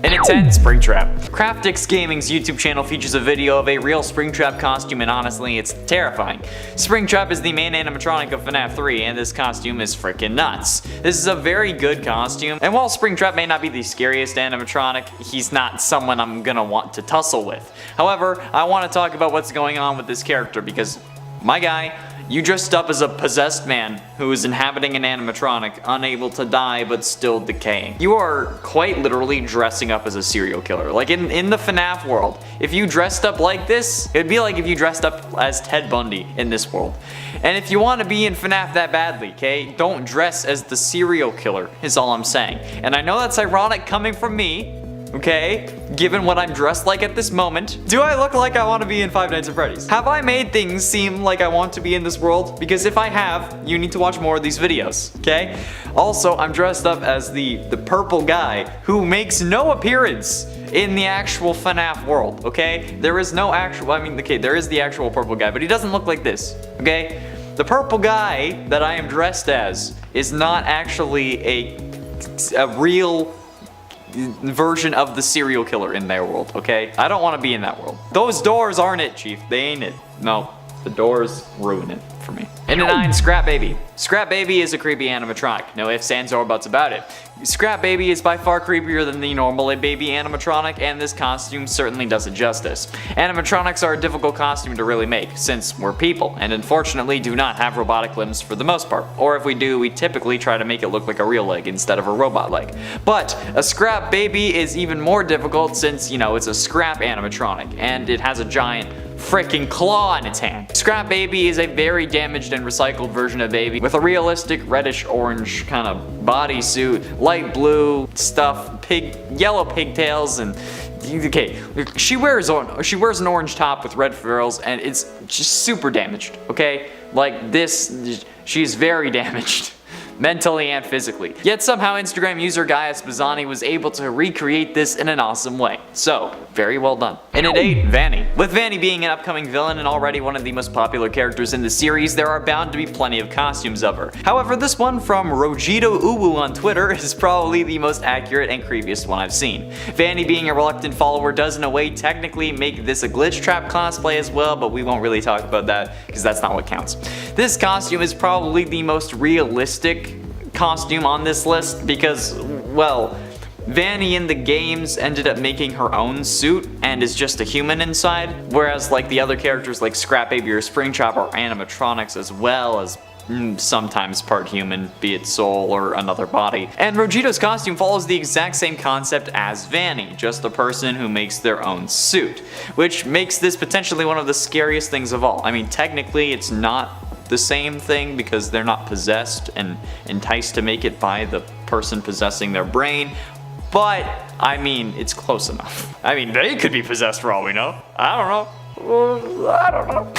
And it's 10 Springtrap. Craftix Gaming's YouTube channel features a video of a real Springtrap costume, and honestly, it's terrifying. Springtrap is the main animatronic of FNAF 3, and this costume is freaking nuts. This is a very good costume, and while Springtrap may not be the scariest animatronic, he's not someone I'm gonna want to tussle with. However, I want to talk about what's going on with this character because, my guy, you dressed up as a possessed man who is inhabiting an animatronic, unable to die but still decaying. You are quite literally dressing up as a serial killer. Like in the FNAF world, if you dressed up like this, it'd be like if you dressed up as Ted Bundy in this world. And if you want to be in FNAF that badly, okay, don't dress as the serial killer, is all I'm saying. And I know that's ironic coming from me, okay, given what I'm dressed like at this moment. Do I look like I want to be in Five Nights at Freddy's? Have I made things seem like I want to be in this world? Because if I have, you need to watch more of these videos, okay? Also, I'm dressed up as the purple guy who makes no appearance in the actual FNAF world, okay? There is no actual, there is the actual purple guy, but he doesn't look like this, okay? The purple guy that I am dressed as is not actually a real version of the serial killer in their world, okay? I don't want to be in that world. Those doors aren't it, Chief. They ain't it. No, the doors ruin it for me. And 9, Scrap Baby. Scrap Baby is a creepy animatronic. No ifs, ands, or buts about it. Scrap Baby is by far creepier than the normal baby animatronic, and this costume certainly does it justice. Animatronics are a difficult costume to really make, since we're people, and unfortunately do not have robotic limbs for the most part. Or if we do, we typically try to make it look like a real leg instead of a robot leg. But a Scrap Baby is even more difficult since, you know, it's a scrap animatronic, and it has a giant freaking claw in its hand. Scrap Baby is a very damaged and recycled version of Baby with a realistic reddish orange kind of bodysuit, light blue stuff, yellow pigtails, and okay, she wears an orange top with red frills, and it's just super damaged, okay? Like this, she's very damaged. Mentally and physically. Yet somehow Instagram user Gaius Bazzani was able to recreate this in an awesome way. So, very well done. And at 8, Vanny. With Vanny being an upcoming villain and already one of the most popular characters in the series, there are bound to be plenty of costumes of her. However, this one from Rojito Uwu on Twitter is probably the most accurate and creepiest one I've seen. Vanny being a reluctant follower does in a way technically make this a glitch trap cosplay as well, but we won't really talk about that because that's not what counts. This costume is probably the most realistic costume on this list because, well, Vanny in the games ended up making her own suit and is just a human inside, whereas like the other characters like Scrap Baby or Springtrap are animatronics as well as sometimes part human, be it soul or another body. And Rojito's costume follows the exact same concept as Vanny, just a person who makes their own suit, which makes this potentially one of the scariest things of all. I mean, technically it's not the same thing because they're not possessed and enticed to make it by the person possessing their brain, but I mean, it's close enough. I mean, they could be possessed for all we know. I don't know.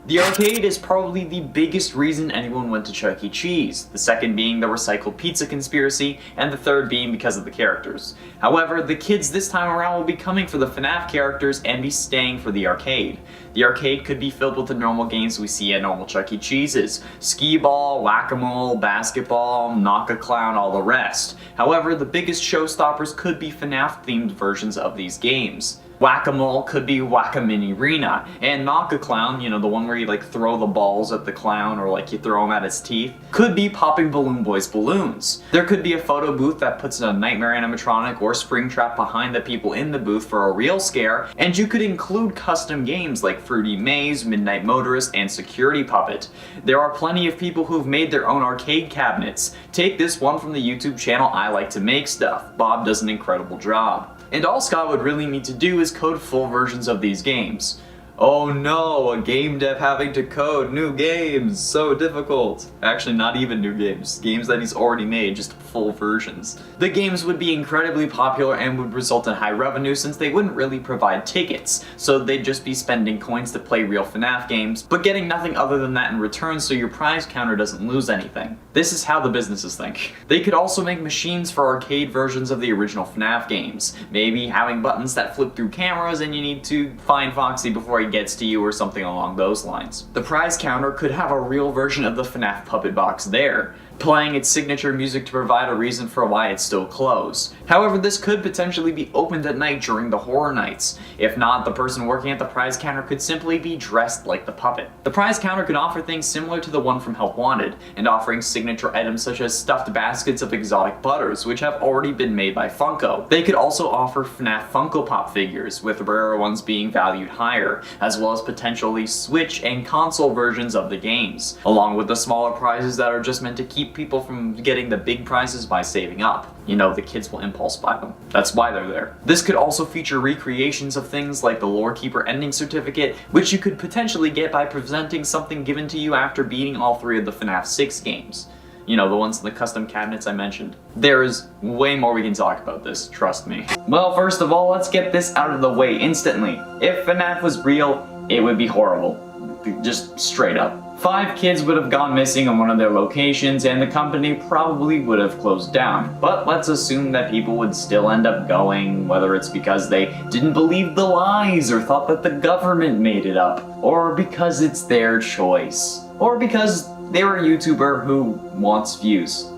The arcade is probably the biggest reason anyone went to Chuck E. Cheese, the second being the recycled pizza conspiracy, and the third being because of the characters. However, the kids this time around will be coming for the FNAF characters and be staying for the arcade. The arcade could be filled with the normal games we see at normal Chuck E. Cheese's: skee-ball, whack-a-mole, basketball, knock-a-clown, all the rest. However, the biggest showstoppers could be FNAF-themed versions of these games. Whack-a-mole could be Whack-a-Mini-Rena, and Knock-a-Clown, you know, the one where you like throw the balls at the clown or like you throw them at his teeth, could be Popping Balloon Boy's balloons. There could be a photo booth that puts a nightmare animatronic or Springtrap behind the people in the booth for a real scare, and you could include custom games like Fruity Maze, Midnight Motorist, and Security Puppet. There are plenty of people who've made their own arcade cabinets. Take this one from the YouTube channel I Like to Make Stuff. Bob does an incredible job. And all Scott would really need to do is code full versions of these games. Oh no, a game dev having to code new games, so difficult. Actually, not even new games, games that he's already made, just full versions. The games would be incredibly popular and would result in high revenue since they wouldn't really provide tickets, so they'd just be spending coins to play real FNAF games, but getting nothing other than that in return so your prize counter doesn't lose anything. This is how the businesses think. They could also make machines for arcade versions of the original FNAF games, maybe having buttons that flip through cameras and you need to find Foxy before he gets to you or something along those lines. The prize counter could have a real version of the FNAF puppet box there. playing its signature music to provide a reason for why it's still closed. However, this could potentially be opened at night during the horror nights. If not, the person working at the prize counter could simply be dressed like the puppet. The prize counter could offer things similar to the one from Help Wanted, and offering signature items such as stuffed baskets of exotic butters, which have already been made by Funko. They could also offer FNAF Funko Pop figures, with rarer ones being valued higher, as well as potentially Switch and console versions of the games, along with the smaller prizes that are just meant to keep people from getting the big prizes by saving up. You know, the kids will impulse buy them. That's why they're there. This could also feature recreations of things like the Lore Keeper ending certificate, which you could potentially get by presenting something given to you after beating all 3 of the FNAF 6 games. You know, the ones in the custom cabinets I mentioned. There is way more we can talk about this, trust me. Well, first of all, let's get this out of the way instantly. If FNAF was real, it would be horrible. Just straight up. 5 kids would have gone missing in one of their locations, and the company probably would have closed down. But let's assume that people would still end up going, whether it's because they didn't believe the lies or thought that the government made it up, or because it's their choice, or because they're a YouTuber who wants views.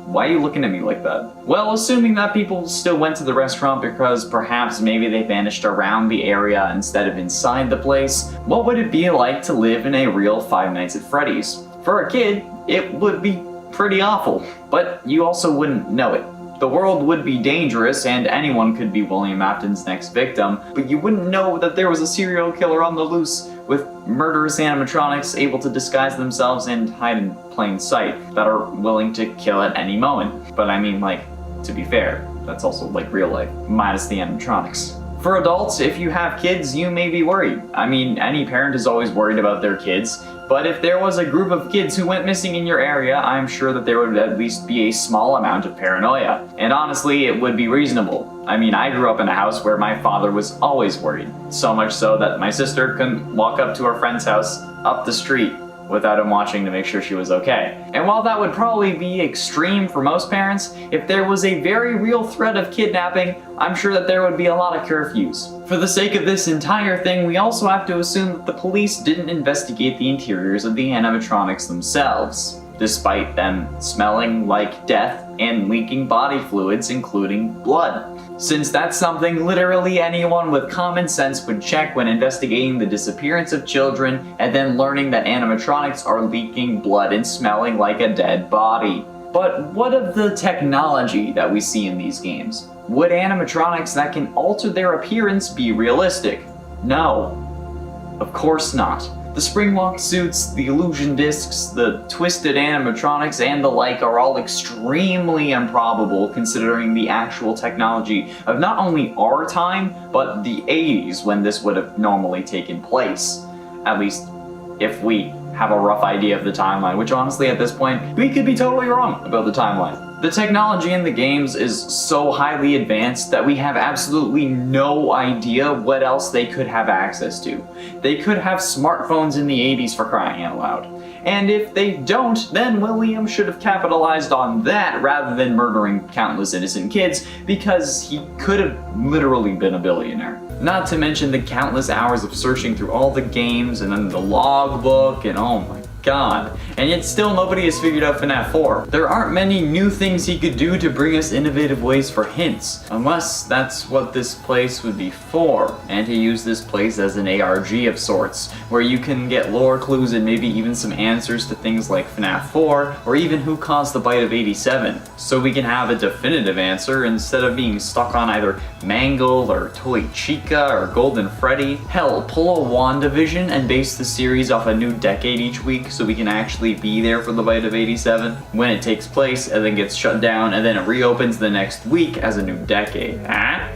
Why are you looking at me like that? Well, assuming that people still went to the restaurant because perhaps maybe they vanished around the area instead of inside the place, what would it be like to live in a real Five Nights at Freddy's? For a kid, it would be pretty awful, but you also wouldn't know it. The world would be dangerous and anyone could be William Afton's next victim, but you wouldn't know that there was a serial killer on the loose with murderous animatronics able to disguise themselves and hide in plain sight that are willing to kill at any moment. But I mean, like, to be fair, that's also like real life, minus the animatronics. For adults, if you have kids, you may be worried. I mean, any parent is always worried about their kids, but if there was a group of kids who went missing in your area, I'm sure that there would at least be a small amount of paranoia. And honestly, it would be reasonable. I mean, I grew up in a house where my father was always worried. So much so that my sister couldn't walk up to her friend's house up the street without him watching to make sure she was okay. And while that would probably be extreme for most parents, if there was a very real threat of kidnapping, I'm sure that there would be a lot of curfews. For the sake of this entire thing, we also have to assume that the police didn't investigate the interiors of the animatronics themselves, despite them smelling like death and leaking body fluids, including blood. Since that's something literally anyone with common sense would check when investigating the disappearance of children and then learning that animatronics are leaking blood and smelling like a dead body. But what of the technology that we see in these games? Would animatronics that can alter their appearance be realistic? No. Of course not. The spring-locked suits, the illusion discs, the twisted animatronics, and the like are all extremely improbable considering the actual technology of not only our time, but the 80s when this would have normally taken place. At least, if we have a rough idea of the timeline, which honestly at this point, we could be totally wrong about the timeline. The technology in the games is so highly advanced that we have absolutely no idea what else they could have access to. They could have smartphones in the 80s for crying out loud. And if they don't, then William should have capitalized on that rather than murdering countless innocent kids, because he could have literally been a billionaire. Not to mention the countless hours of searching through all the games and then the logbook and oh my god. And yet still nobody has figured out FNAF 4. There aren't many new things he could do to bring us innovative ways for hints, unless that's what this place would be for, and he used this place as an ARG of sorts, where you can get lore clues and maybe even some answers to things like FNAF 4, or even who caused the bite of 87, so we can have a definitive answer instead of being stuck on either Mangle or Toy Chica or Golden Freddy. Hell, pull a WandaVision and base the series off a new decade each week so we can actually be there for the bite of 87 when it takes place and then gets shut down and then it reopens the next week as a new decade. Huh?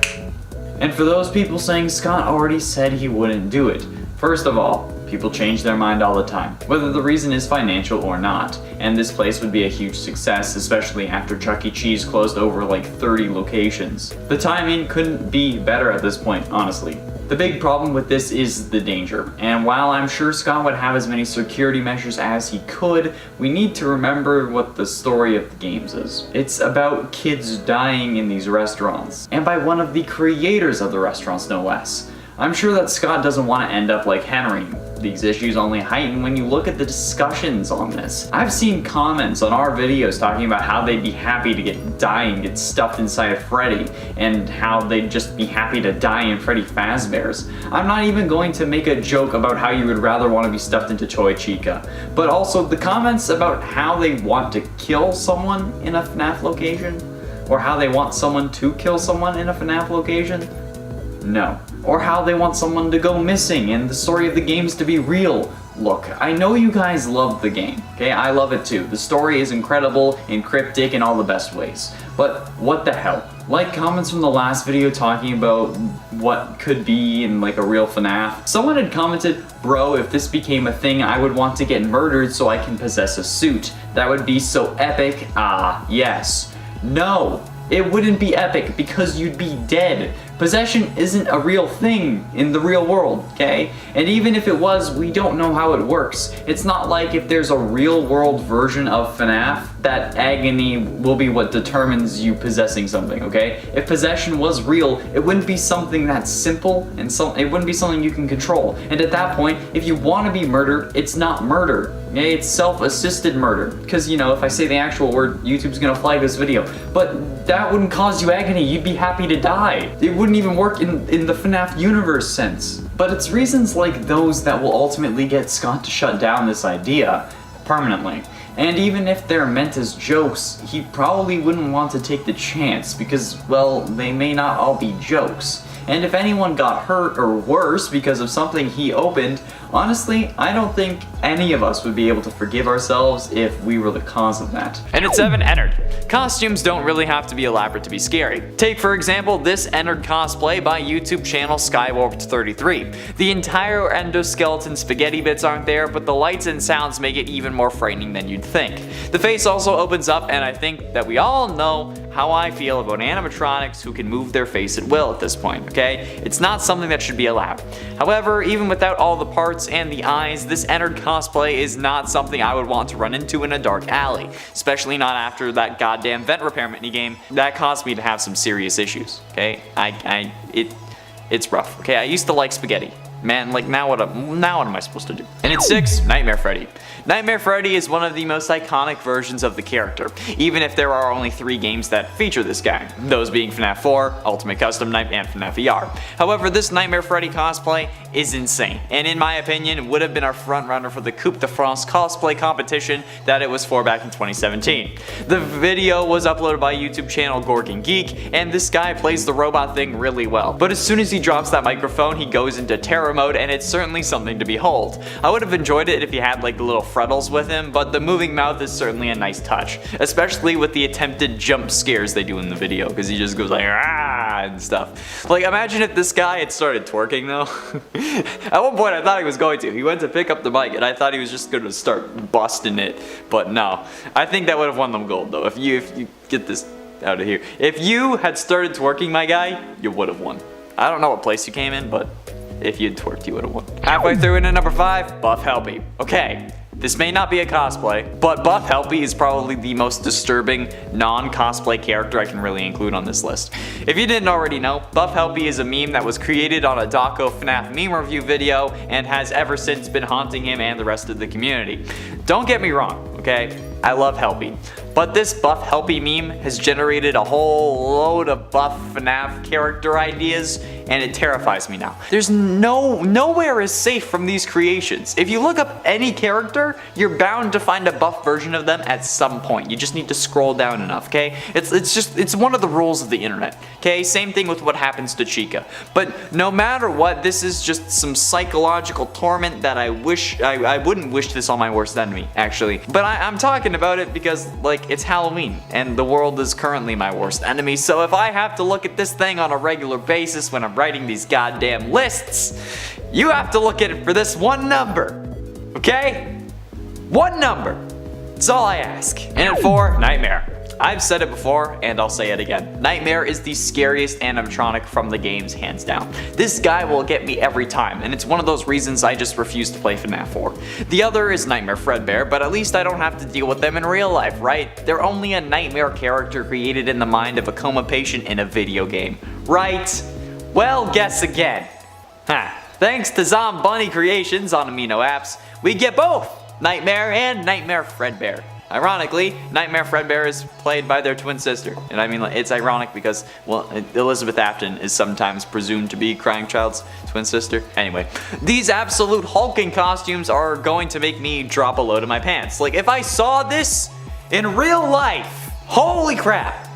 And for those people saying Scott already said he wouldn't do it, first of all, people change their mind all the time, whether the reason is financial or not, and this place would be a huge success, especially after Chuck E. Cheese closed over like 30 locations. The timing couldn't be better at this point, honestly. The big problem with this is the danger, and while I'm sure Scott would have as many security measures as he could, we need to remember what the story of the games is. It's about kids dying in these restaurants, and by one of the creators of the restaurants no less. I'm sure that Scott doesn't want to end up like Henry, These issues only heighten when you look at the discussions on this. I've seen comments on our videos talking about how they'd be happy to get stuffed inside of Freddy, and how they'd just be happy to die in Freddy Fazbear's. I'm not even going to make a joke about how you would rather want to be stuffed into Toy Chica, but also the comments about how they want to kill someone in a FNAF location, or how they want someone to kill someone in a FNAF location. No. Or how they want someone to go missing and the story of the games to be real. Look, I know you guys love the game, okay? I love it too. The story is incredible and cryptic in all the best ways. But what the hell? Like comments from the last video talking about what could be in like a real FNAF. Someone had commented, bro, if this became a thing, I would want to get murdered so I can possess a suit. That would be so epic. Ah, yes. No, it wouldn't be epic because you'd be dead. Possession isn't a real thing in the real world, okay? And even if it was, we don't know how it works. It's not like if there's a real world version of FNAF, that agony will be what determines you possessing something, okay? If possession was real, it wouldn't be something that simple, and it wouldn't be something you can control. And at that point, if you want to be murdered, it's not murder. Okay? It's self-assisted murder. Because, you know, if I say the actual word, YouTube's gonna flag this video. But that wouldn't cause you agony. You'd be happy to die. It wouldn't even work in the FNAF universe sense. But it's reasons like those that will ultimately get Scott to shut down this idea permanently. And even if they're meant as jokes, he probably wouldn't want to take the chance because, well, they may not all be jokes. And if anyone got hurt or worse because of something he opened, honestly, I don't think any of us would be able to forgive ourselves if we were the cause of that. And at 7, Ennard. Costumes don't really have to be elaborate to be scary. Take for example this Ennard cosplay by YouTube channel Skywarped33. The entire endoskeleton spaghetti bits aren't there, but the lights and sounds make it even more frightening than you'd think. The face also opens up, and I think that we all know how I feel about animatronics who can move their face at will at this point, okay? It's not something that should be allowed. However, even without all the parts and the eyes, this Ennard cosplay is not something I would want to run into in a dark alley, especially not after that goddamn vent repair minigame. That caused me to have some serious issues, okay? It's rough, okay? I used to like spaghetti. Man, like now what am I supposed to do? And at 6, Nightmare Freddy. Nightmare Freddy is one of the most iconic versions of the character, even if there are only 3 games that feature this guy, those being FNAF 4, Ultimate Custom Night, and FNAF VR. However, this Nightmare Freddy cosplay is insane, and in my opinion, would have been our front runner for the Coupe de France cosplay competition that it was for back in 2017. The video was uploaded by YouTube channel Gorgon Geek, and this guy plays the robot thing really well. But as soon as he drops that microphone, he goes into terror mode, and it's certainly something to behold. I would have enjoyed it if he had like the little frettles with him, but the moving mouth is certainly a nice touch, especially with the attempted jump scares they do in the video, because he just goes like ah and stuff. Like imagine if this guy had started twerking though. At one point I thought he was going to. He went to pick up the mic and I thought he was just going to start busting it, but no. I think that would have won them gold though. If you get this out of here. If you had started twerking, my guy, you would have won. I don't know what place you came in, but if you'd twerked, you would have won. Halfway through into number 5, Buff Helpy. Okay, this may not be a cosplay, but Buff Helpy is probably the most disturbing non-cosplay character I can really include on this list. If you didn't already know, Buff Helpy is a meme that was created on a Daco FNAF meme review video and has ever since been haunting him and the rest of the community. Don't get me wrong, okay? I love Helpy. But this Buff Helpy meme has generated a whole load of Buff FNAF character ideas, and it terrifies me now. There's nowhere is safe from these creations. If you look up any character, you're bound to find a buff version of them at some point. You just need to scroll down enough, okay? It's one of the rules of the internet, okay? Same thing with what happens to Chica. But no matter what, this is just some psychological torment that I wouldn't wish this on my worst enemy, actually. But I'm talking about it because, like, it's Halloween, and the world is currently my worst enemy, so if I have to look at this thing on a regular basis when I'm writing these goddamn lists, you have to look at it for this one number, okay? One number. That's all I ask. And at 4, Nightmare. I've said it before, and I'll say it again. Nightmare is the scariest animatronic from the games, hands down. This guy will get me every time, and it's one of those reasons I just refuse to play FNAF 4. The other is Nightmare Fredbear, but at least I don't have to deal with them in real life, right? They're only a nightmare character created in the mind of a coma patient in a video game, right? Well, guess again. Thanks to Zom Bunny Creations on Amino Apps, we get both Nightmare and Nightmare Fredbear. Ironically, Nightmare Fredbear is played by their twin sister. And I mean, it's ironic because, well, Elizabeth Afton is sometimes presumed to be Crying Child's twin sister. Anyway, these absolute hulking costumes are going to make me drop a load of my pants. Like, if I saw this in real life, holy crap.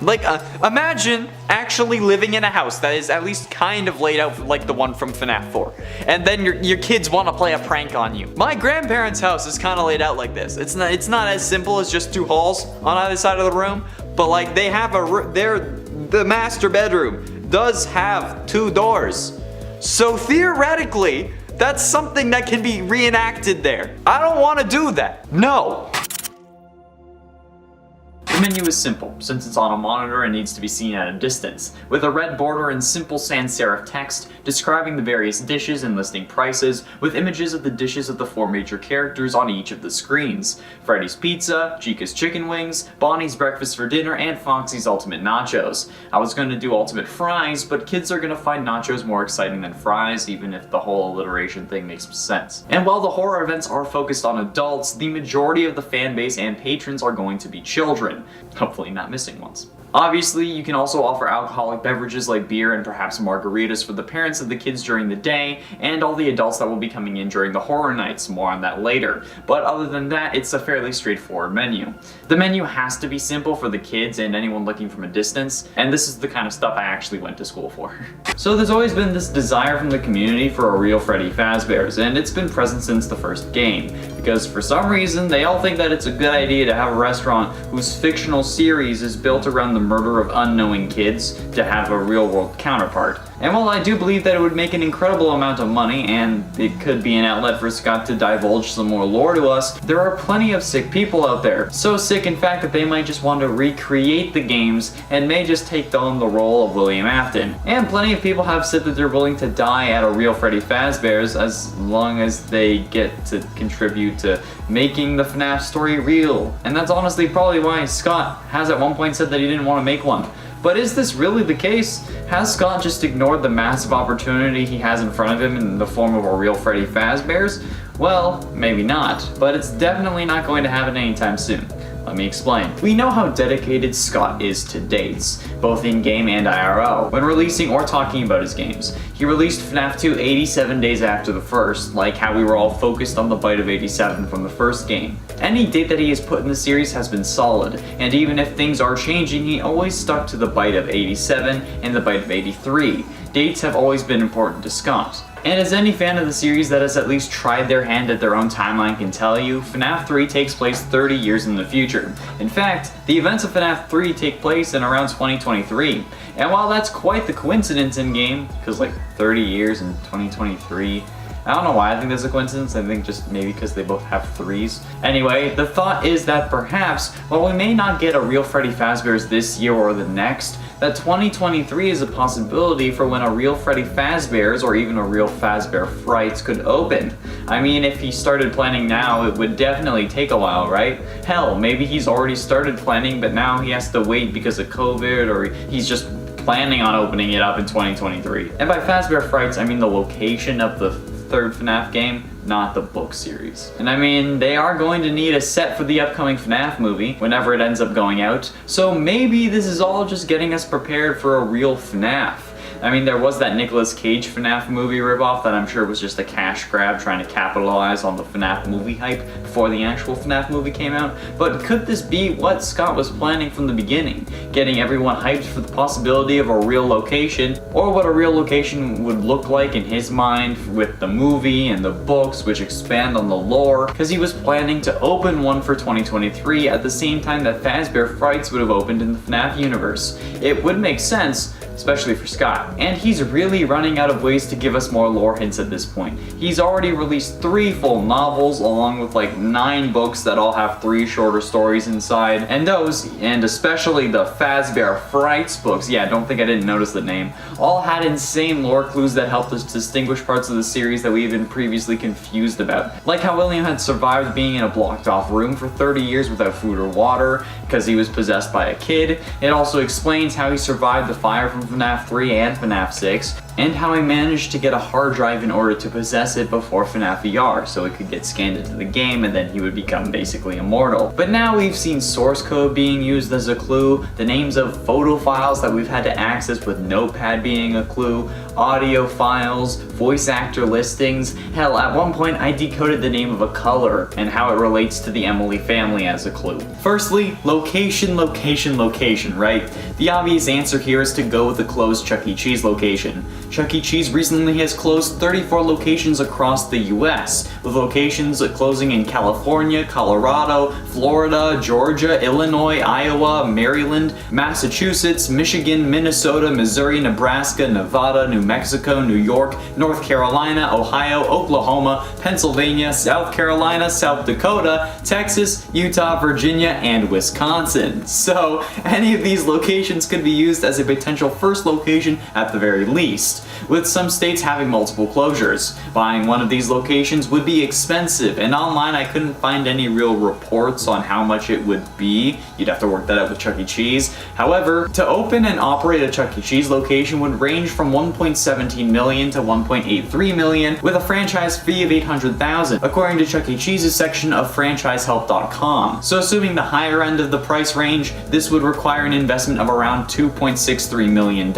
Like, imagine actually living in a house that is at least kind of laid out like the one from FNAF 4. And then your kids want to play a prank on you. My grandparents' house is kind of laid out like this. It's not as simple as just 2 halls on either side of the room. But like, they have the master bedroom does have 2 doors. So theoretically, that's something that can be reenacted there. I don't want to do that. No. The menu is simple, since it's on a monitor and needs to be seen at a distance, with a red border and simple sans serif text describing the various dishes and listing prices, with images of the dishes of the 4 major characters on each of the screens: Freddy's Pizza, Chica's Chicken Wings, Bonnie's Breakfast for Dinner, and Foxy's Ultimate Nachos. I was going to do Ultimate Fries, but kids are going to find nachos more exciting than fries, even if the whole alliteration thing makes sense. And while the horror events are focused on adults, the majority of the fan base and patrons are going to be children. Hopefully not missing ones. Obviously, you can also offer alcoholic beverages like beer and perhaps margaritas for the parents of the kids during the day, and all the adults that will be coming in during the horror nights. More on that later. But other than that, it's a fairly straightforward menu. The menu has to be simple for the kids and anyone looking from a distance, and this is the kind of stuff I actually went to school for. So there's always been this desire from the community for a real Freddy Fazbear's, and it's been present since the first game, because for some reason they all think that it's a good idea to have a restaurant whose fictional series is built around the murder of unknowing kids to have a real-world counterpart. And while I do believe that it would make an incredible amount of money, and it could be an outlet for Scott to divulge some more lore to us, there are plenty of sick people out there. So sick, in fact, that they might just want to recreate the games and may just take on the role of William Afton. And plenty of people have said that they're willing to die at a real Freddy Fazbear's as long as they get to contribute to making the FNAF story real. And that's honestly probably why Scott has at one point said that he didn't want to make one. But is this really the case? Has Scott just ignored the massive opportunity he has in front of him in the form of a real Freddy Fazbear's? Well, maybe not, but it's definitely not going to happen anytime soon. Let me explain. We know how dedicated Scott is to dates, both in-game and IRL, when releasing or talking about his games. He released FNAF 2 87 days after the first, like how we were all focused on the bite of 87 from the first game. Any date that he has put in the series has been solid, and even if things are changing, he always stuck to the bite of 87 and the bite of 83. Dates have always been important to Scott. And as any fan of the series that has at least tried their hand at their own timeline can tell you, FNAF 3 takes place 30 years in the future. In fact, the events of FNAF 3 take place in around 2023. And while that's quite the coincidence in-game, because like 30 years in 2023, I don't know why I think there's a coincidence. I think just maybe because they both have 3s. Anyway, the thought is that perhaps, while we may not get a real Freddy Fazbear's this year or the next, that 2023 is a possibility for when a real Freddy Fazbear's or even a real Fazbear Frights could open. I mean, if he started planning now, it would definitely take a while, right? Hell, maybe he's already started planning, but now he has to wait because of COVID, or he's just planning on opening it up in 2023. And by Fazbear Frights, I mean the location of the 3rd FNAF game, not the book series. And I mean, they are going to need a set for the upcoming FNAF movie, whenever it ends up going out, so maybe this is all just getting us prepared for a real FNAF. I mean, there was that Nicolas Cage FNAF movie ripoff that I'm sure was just a cash grab trying to capitalize on the FNAF movie hype before the actual FNAF movie came out. But could this be what Scott was planning from the beginning? Getting everyone hyped for the possibility of a real location, or what a real location would look like in his mind with the movie and the books which expand on the lore, because he was planning to open one for 2023 at the same time that Fazbear Frights would have opened in the FNAF universe. It would make sense, especially for Scott. And he's really running out of ways to give us more lore hints at this point. He's already released 3 full novels along with like 9 books that all have 3 shorter stories inside, and those, and especially the Fazbear Frights books, yeah, don't think I didn't notice the name, all had insane lore clues that helped us distinguish parts of the series that we've been previously confused about. Like how William had survived being in a blocked off room for 30 years without food or water because he was possessed by a kid. It also explains how he survived the fire from FNAF 3 and FNAF 6, and how I managed to get a hard drive in order to possess it before FNAF VR, so it could get scanned into the game and then he would become basically immortal. But now we've seen source code being used as a clue, the names of photo files that we've had to access with Notepad being a clue, audio files, voice actor listings. Hell, at one point I decoded the name of a color and how it relates to the Emily family as a clue. Firstly, location, location, location, right? The obvious answer here is to go with the closed Chuck E. Cheese location. Chuck E. Cheese recently has closed 34 locations across the US, with locations closing in California, Colorado, Florida, Georgia, Illinois, Iowa, Maryland, Massachusetts, Michigan, Minnesota, Missouri, Nebraska, Nevada, New Mexico, New York, North Carolina, Ohio, Oklahoma, Pennsylvania, South Carolina, South Dakota, Texas, Utah, Virginia, and Wisconsin. So, any of these locations could be used as a potential first location at the very least, with some states having multiple closures. Buying one of these locations would be expensive, and online I couldn't find any real reports on how much it would be. You'd have to work that out with Chuck E. Cheese. However, to open and operate a Chuck E. Cheese location would range from $1.17 million to $1.83 million, with a franchise fee of $800,000, according to Chuck E. Cheese's section of franchisehelp.com. So assuming the higher end of the price range, this would require an investment of around $2.63 million,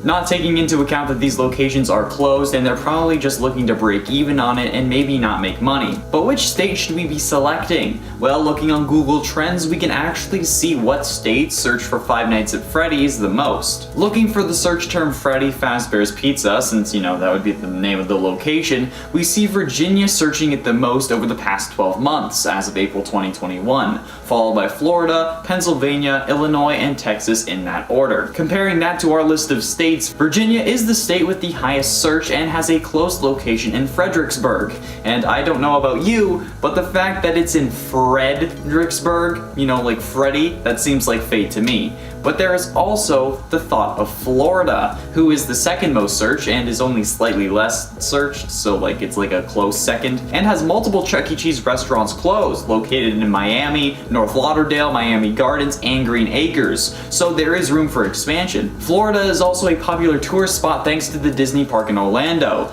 not taking into account that these locations are closed and they're probably just looking to break even on it and maybe not make money. But which state should we be selecting? Well, looking on Google Trends, we can actually see what states search for Five Nights at Freddy's the most. Looking for the search term Freddy Fazbear's Pizza, since that would be the name of the location, we see Virginia searching it the most over the past 12 months as of April 2021, followed by Florida, Pennsylvania, Illinois, and Texas in that order. Comparing that to our list of states, Virginia is the state with the highest search and has a close location in Fredericksburg. And I don't know about you, but the fact that it's in Fredericksburg, like Freddy, that seems like fate to me. But there is also the thought of Florida, who is the second most searched and is only slightly less searched, so it's like a close second, and has multiple Chuck E. Cheese restaurants closed, located in Miami, North Lauderdale, Miami Gardens, and Green Acres, so there is room for expansion. Florida is also a popular tourist spot thanks to the Disney park in Orlando,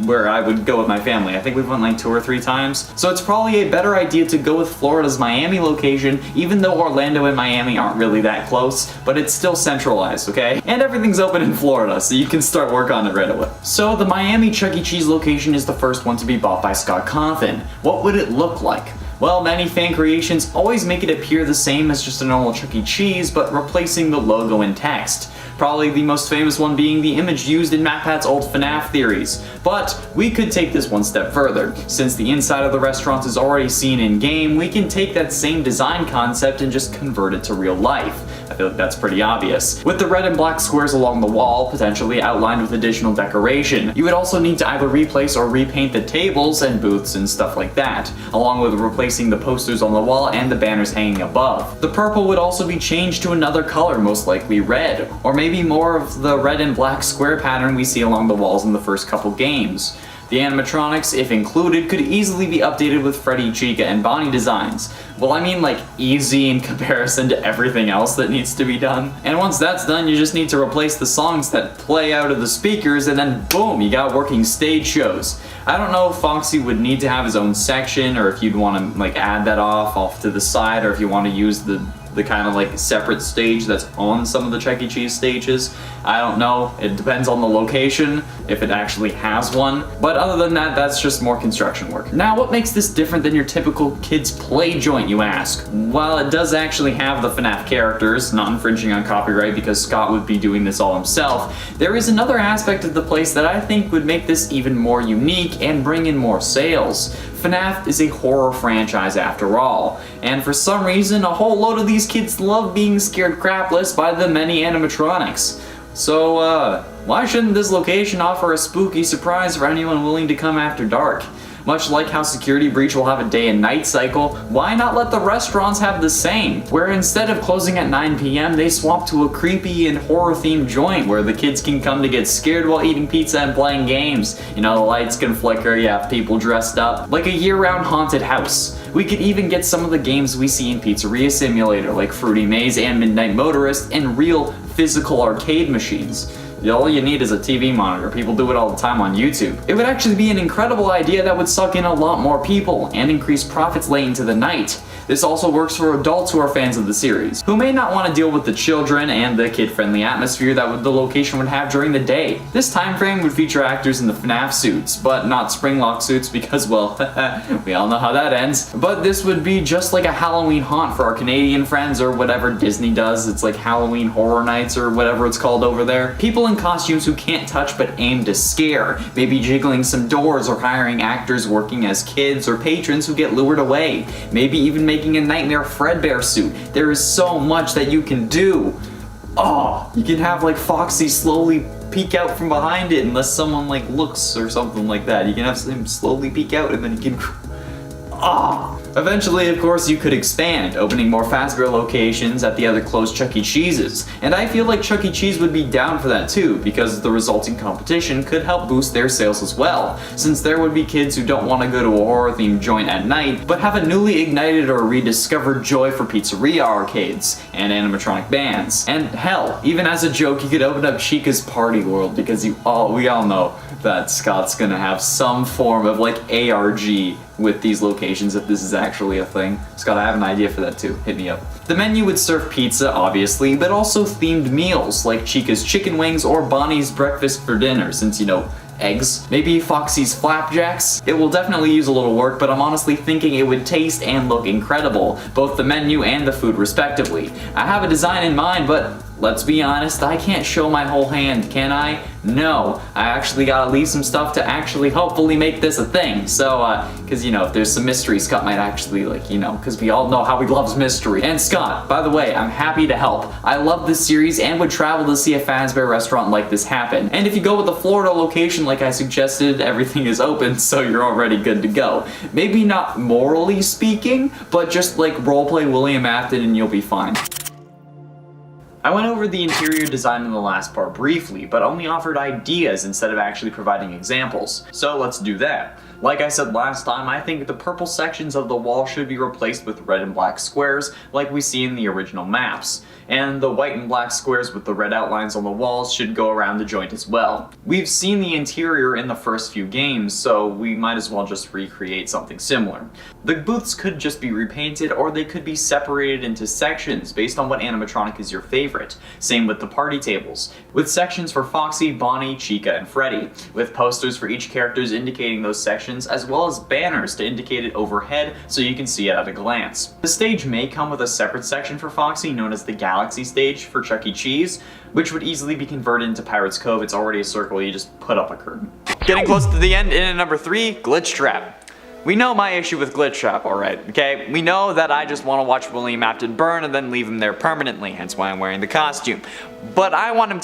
where I would go with my family. I think we've went 2 or 3 times. So it's probably a better idea to go with Florida's Miami location, even though Orlando and Miami aren't really that close, but it's still centralized, okay? And everything's open in Florida, so you can start work on it right away. So the Miami Chuck E. Cheese location is the first one to be bought by Scott Cawthon. What would it look like? Well, many fan creations always make it appear the same as just a normal Chuck E. Cheese, but replacing the logo and text. Probably the most famous one being the image used in MatPat's old FNAF theories. But we could take this one step further. Since the inside of the restaurant is already seen in-game, we can take that same design concept and just convert it to real life. I feel like that's pretty obvious. With the red and black squares along the wall, potentially outlined with additional decoration. You would also need to either replace or repaint the tables and booths and stuff like that, along with replacing the posters on the wall and the banners hanging above. The purple would also be changed to another color, most likely red, or maybe more of the red and black square pattern we see along the walls in the first couple games. The animatronics, if included, could easily be updated with Freddy, Chica, and Bonnie designs. Well, I mean easy in comparison to everything else that needs to be done. And once that's done, you just need to replace the songs that play out of the speakers, and then boom, you got working stage shows. I don't know if Foxy would need to have his own section, or if you'd want to add that off to the side, or if you want to use the kind of separate stage that's on some of the Chuck E. Cheese stages. I don't know, it depends on the location, if it actually has one, but other than that, that's just more construction work. Now, what makes this different than your typical kids play joint, you ask? Well, it does actually have the FNAF characters, not infringing on copyright because Scott would be doing this all himself. There is another aspect of the place that I think would make this even more unique and bring in more sales. FNAF is a horror franchise after all, and for some reason, a whole load of these kids love being scared crapless by the many animatronics. So, why shouldn't this location offer a spooky surprise for anyone willing to come after dark? Much like how Security Breach will have a day and night cycle, why not let the restaurants have the same? Where instead of closing at 9 p.m., they swap to a creepy and horror-themed joint where the kids can come to get scared while eating pizza and playing games. The lights can flicker, you have people dressed up, like a year-round haunted house. We could even get some of the games we see in Pizzeria Simulator, like Fruity Maze and Midnight Motorist, and real physical arcade machines. All you need is a TV monitor. People do it all the time on YouTube. It would actually be an incredible idea that would suck in a lot more people and increase profits late into the night. This also works for adults who are fans of the series, who may not want to deal with the children and the kid-friendly atmosphere that the location would have during the day. This time frame would feature actors in the FNAF suits, but not Springlock suits because, well, we all know how that ends. But this would be just like a Halloween haunt for our Canadian friends or whatever Disney does. It's like Halloween Horror Nights or whatever it's called over there. People in costumes who can't touch but aim to scare, maybe jiggling some doors or hiring actors working as kids or patrons who get lured away, maybe even making a Nightmare Fredbear suit. There is so much that you can do. Oh, you can have like Foxy slowly peek out from behind it unless someone like looks or something like that. You can have him slowly peek out and then you can... Ah! Eventually, of course, you could expand, opening more Fazbear locations at the other closed Chuck E. Cheese's. And I feel like Chuck E. Cheese would be down for that too, because the resulting competition could help boost their sales as well, since there would be kids who don't want to go to a horror-themed joint at night, but have a newly ignited or rediscovered joy for pizzeria arcades and animatronic bands. And hell, even as a joke, you could open up Chica's Party World, because we all know that Scott's gonna have some form of like ARG with these locations if this is actually a thing. Scott, I have an idea for that too. Hit me up. The menu would serve pizza, obviously, but also themed meals like Chica's chicken wings or Bonnie's breakfast for dinner, since, you know, eggs. Maybe Foxy's flapjacks. It will definitely use a little work, but I'm honestly thinking it would taste and look incredible, both the menu and the food respectively. I have a design in mind, but let's be honest, I can't show my whole hand, can I? No, I actually gotta leave some stuff to actually hopefully make this a thing. So, cause you know, if there's some mystery, Scott might actually like, you know, cause we all know how he loves mystery. And Scott, by the way, I'm happy to help. I love this series and would travel to see a Fazbear restaurant like this happen. And if you go with the Florida location like I suggested, everything is open, so you're already good to go. Maybe not morally speaking, but just like roleplay William Afton and you'll be fine. I went over the interior design in the last part briefly, but only offered ideas instead of actually providing examples. So let's do that. Like I said last time, I think the purple sections of the wall should be replaced with red and black squares like we see in the original maps. And the white and black squares with the red outlines on the walls should go around the joint as well. We've seen the interior in the first few games, so we might as well just recreate something similar. The booths could just be repainted, or they could be separated into sections based on what animatronic is your favorite. Same with the party tables, with sections for Foxy, Bonnie, Chica, and Freddy, with posters for each characters indicating those sections, as well as banners to indicate it overhead so you can see it at a glance. The stage may come with a separate section for Foxy known as the Galaxy stage for Chuck E. Cheese, which would easily be converted into Pirate's Cove. It's already a circle, you just put up a curtain. Getting close to the end, in at number 3, Glitch Trap. We know my issue with Glitch Trap, alright, okay? We know that I just want to watch William Afton burn and then leave him there permanently, hence why I'm wearing the costume. But I want him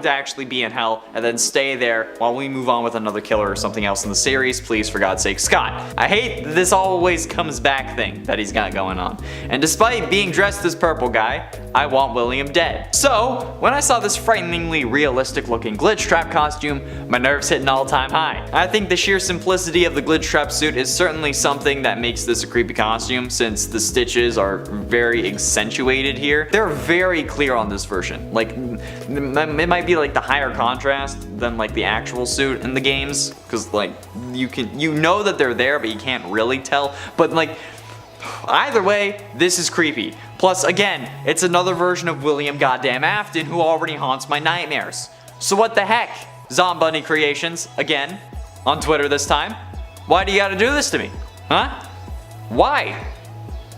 to actually be in hell and then stay there while we move on with another killer or something else in the series, please, for God's sake, Scott. I hate this always comes back thing that he's got going on. And despite being dressed as Purple Guy, I want William dead. So, when I saw this frighteningly realistic looking Glitch Trap costume, my nerves hit an all-time high. I think the sheer simplicity of the Glitch Trap suit is certainly something that makes this a creepy costume, since the stitches are very accentuated here. They're very clear on this version. Like, it might be like the higher contrast than like the actual suit in the games, because like you know that they're there, but you can't really tell. But like, either way, this is creepy. Plus, again, it's another version of William Goddamn Afton who already haunts my nightmares. So what the heck, Zombunny Creations, again, on Twitter this time. Why do you gotta do this to me? Huh? Why?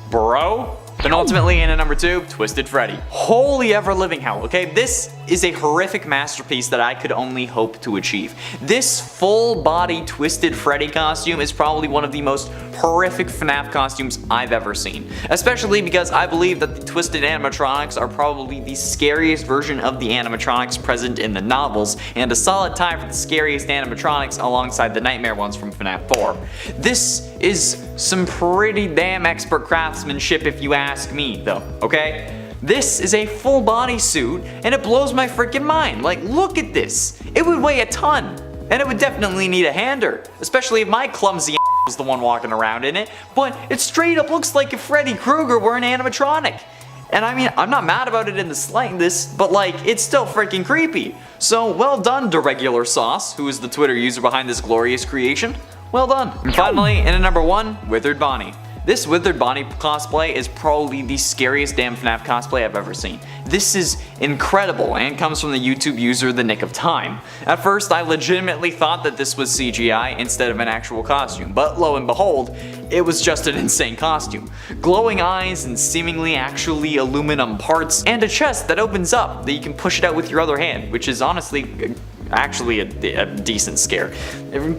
Bro? And ultimately, in at number 2, Twisted Freddy. Holy ever living hell, okay? This is a horrific masterpiece that I could only hope to achieve. This full body Twisted Freddy costume is probably one of the most horrific FNAF costumes I've ever seen. Especially because I believe that the twisted animatronics are probably the scariest version of the animatronics present in the novels, and a solid tie for the scariest animatronics alongside the nightmare ones from FNAF 4. This is some pretty damn expert craftsmanship if you ask me though, okay? This is a full body suit and it blows my freaking mind. Like, look at this. It would weigh a ton and it would definitely need a hander, especially if my clumsy was the one walking around in it, but it straight up looks like if Freddy Krueger were an animatronic. And I mean, I'm not mad about it in the slightest, but like, it's still freaking creepy. So well done, DeRegular Sauce, who is the Twitter user behind this glorious creation. Well done. And finally, in at number 1, Withered Bonnie. This Withered Bonnie cosplay is probably the scariest damn FNAF cosplay I've ever seen. This is incredible and comes from the YouTube user The Nick of Time. At first, I legitimately thought that this was CGI instead of an actual costume, but lo and behold, it was just an insane costume. Glowing eyes and seemingly actually aluminum parts, and a chest that opens up that you can push it out with your other hand, which is honestly actually a decent scare.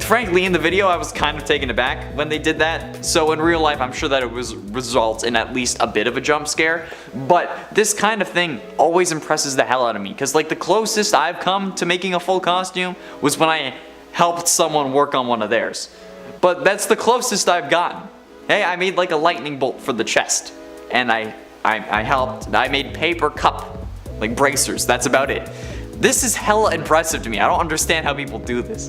Frankly, in the video I was kind of taken aback when they did that, so in real life I'm sure that it was results in at least a bit of a jump scare, but this kind of thing always impresses the hell out of me, because like the closest I've come to making a full costume was when I helped someone work on one of theirs. But that's the closest I've gotten. Hey, I made like a lightning bolt for the chest, and I made paper cup, like bracers, that's about it. This is hella impressive to me. I don't understand how people do this.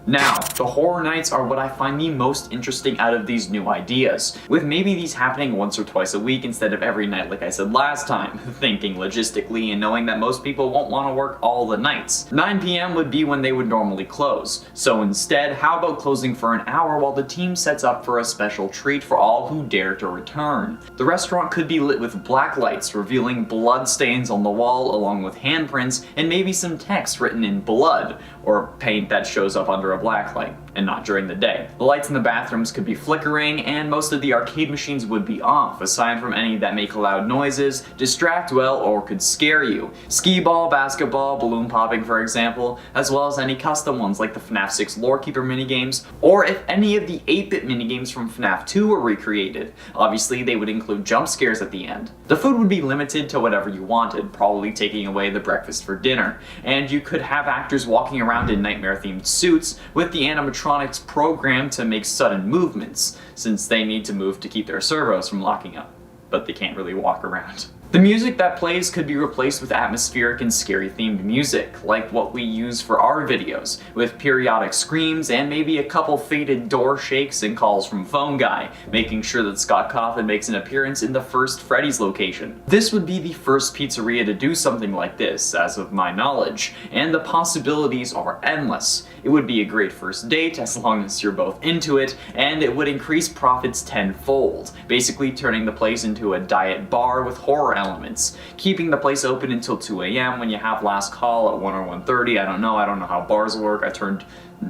Now, the Horror Nights are what I find the most interesting out of these new ideas, with maybe these happening once or twice a week instead of every night like I said last time, thinking logistically and knowing that most people won't want to work all the nights. 9 PM would be when they would normally close, so instead, how about closing for an hour while the team sets up for a special treat for all who dare to return? The restaurant could be lit with black lights, revealing blood stains on the wall along with handprints and maybe some text written in blood, or paint that shows up under a black light, and not during the day. The lights in the bathrooms could be flickering, and most of the arcade machines would be off, aside from any that make loud noises, distract well, or could scare you. Skee-ball, basketball, balloon popping for example, as well as any custom ones like the FNAF 6 Lore Keeper minigames, or if any of the 8-bit minigames from FNAF 2 were recreated. Obviously, they would include jump scares at the end. The food would be limited to whatever you wanted, probably taking away the breakfast for dinner, and you could have actors walking around in nightmare-themed suits with the animatronics programmed to make sudden movements, since they need to move to keep their servos from locking up, but they can't really walk around. The music that plays could be replaced with atmospheric and scary themed music, like what we use for our videos, with periodic screams and maybe a couple faded door shakes and calls from Phone Guy, making sure that Scott Cawthon makes an appearance in the first Freddy's location. This would be the first pizzeria to do something like this, as of my knowledge, and the possibilities are endless. It would be a great first date as long as you're both into it, and it would increase profits tenfold, basically turning the place into a diet bar with horror elements, keeping the place open until 2 AM when you have last call at 1 or 1:30. I don't know how bars work. I turned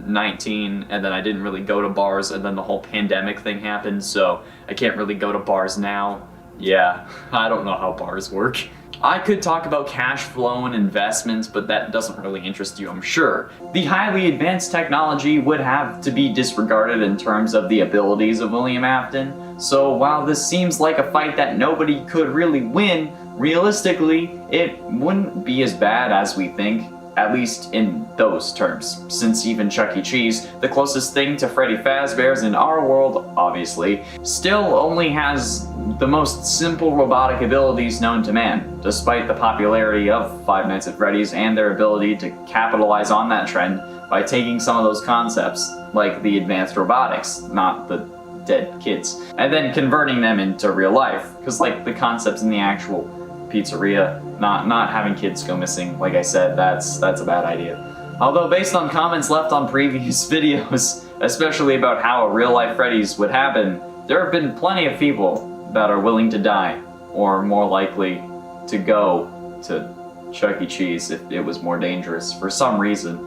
19 and then I didn't really go to bars, and then the whole pandemic thing happened, so I can't really go to bars now. Yeah, I don't know how bars work. I could talk about cash flow and investments, but that doesn't really interest you, I'm sure. The highly advanced technology would have to be disregarded in terms of the abilities of William Afton, so while this seems like a fight that nobody could really win, realistically, it wouldn't be as bad as we think, at least in those terms, since even Chuck E. Cheese, the closest thing to Freddy Fazbear's in our world, obviously, still only has the most simple robotic abilities known to man, despite the popularity of Five Nights at Freddy's and their ability to capitalize on that trend by taking some of those concepts, like the advanced robotics, not the dead kids, and then converting them into real life, because like the concepts in the actual pizzeria, not having kids go missing, like I said, that's a bad idea. Although based on comments left on previous videos, especially about how a real-life Freddy's would happen, there have been plenty of people that are willing to die, or more likely to go to Chuck E. Cheese if it was more dangerous for some reason.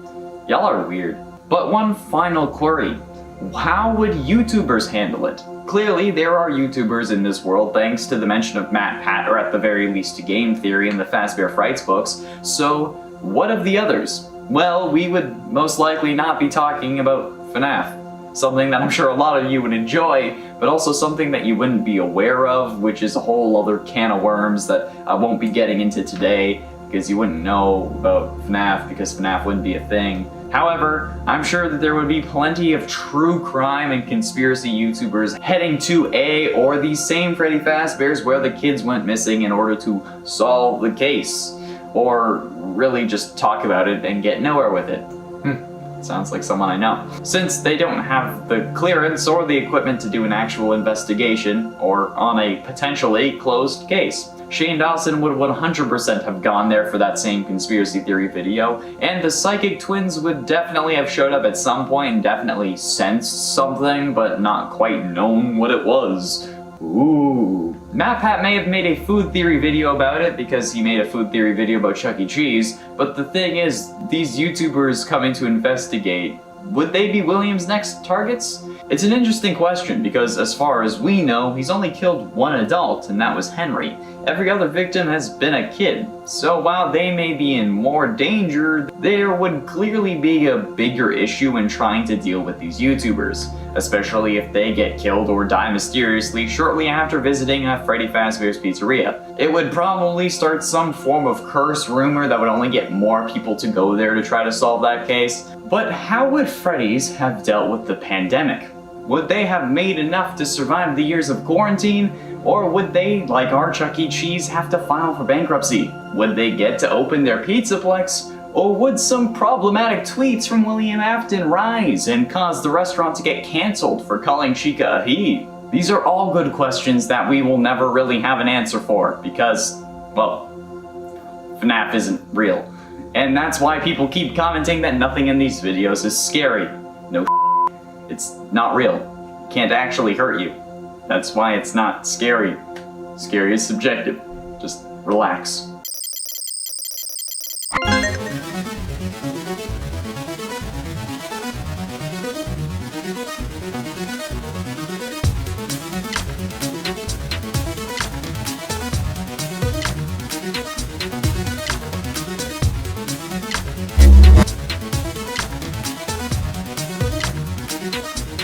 Y'all are weird. But one final query. How would YouTubers handle it? Clearly, there are YouTubers in this world thanks to the mention of Matt Pat, or at the very least Game Theory in the Fazbear Frights books, so what of the others? Well, we would most likely not be talking about FNAF. Something that I'm sure a lot of you would enjoy, but also something that you wouldn't be aware of, which is a whole other can of worms that I won't be getting into today, because you wouldn't know about FNAF because FNAF wouldn't be a thing. However, I'm sure that there would be plenty of true crime and conspiracy YouTubers heading to a or the same Freddy Fazbear's where the kids went missing in order to solve the case, or really just talk about it and get nowhere with it. Sounds like someone I know. Since they don't have the clearance or the equipment to do an actual investigation, or on a potentially closed case. Shane Dawson would 100% have gone there for that same conspiracy theory video, and the psychic twins would definitely have showed up at some point and definitely sensed something, but not quite known what it was. Ooh. MatPat may have made a food theory video about it because he made a food theory video about Chuck E. Cheese, but the thing is, these YouTubers coming to investigate, would they be William's next targets? It's an interesting question because as far as we know, he's only killed one adult, and that was Henry. Every other victim has been a kid, so while they may be in more danger, there would clearly be a bigger issue in trying to deal with these YouTubers, especially if they get killed or die mysteriously shortly after visiting a Freddy Fazbear's Pizzeria. It would probably start some form of curse rumor that would only get more people to go there to try to solve that case. But how would Freddy's have dealt with the pandemic? Would they have made enough to survive the years of quarantine? Or would they, like our Chuck E. Cheese, have to file for bankruptcy? Would they get to open their Pizzaplex? Or would some problematic tweets from William Afton rise and cause the restaurant to get cancelled for calling Chica a he? These are all good questions that we will never really have an answer for because, well, FNAF isn't real. And that's why people keep commenting that nothing in these videos is scary. No, it's not real. It can't actually hurt you. That's why it's not scary. Scary is subjective. Just relax.